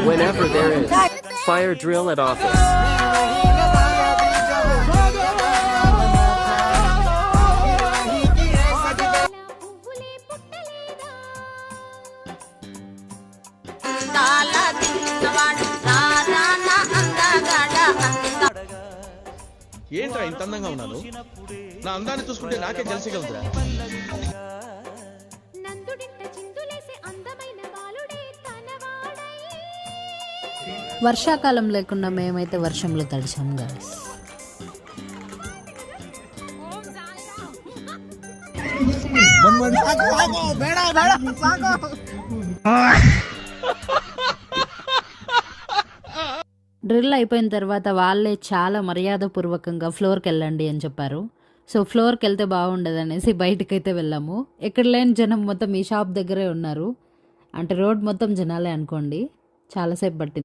Whenever there is fire drill at office. ఏంట్రా ఇంత అందంగా ఉన్నాను? నా అందాన్ని చూసుకుంటే నాకే తెలిసిగలదురా. వర్షాకాలం లేకుండా మేమైతే వర్షంలో తడిచాం గాయ్స్. డ్రిల్ అయిపోయిన తర్వాత వాళ్ళే చాలా మర్యాదపూర్వకంగా ఫ్లోర్కి వెళ్ళండి అని చెప్పారు. సో ఫ్లోర్కి వెళ్తే బాగుండదు అనేసి బయటకైతే వెళ్ళాము. ఎక్కడ లేని జనం మొత్తం ఈ షాప్ దగ్గరే ఉన్నారు. అంటే రోడ్ మొత్తం జనాలే అనుకోండి. చాలాసేపు పట్టింది.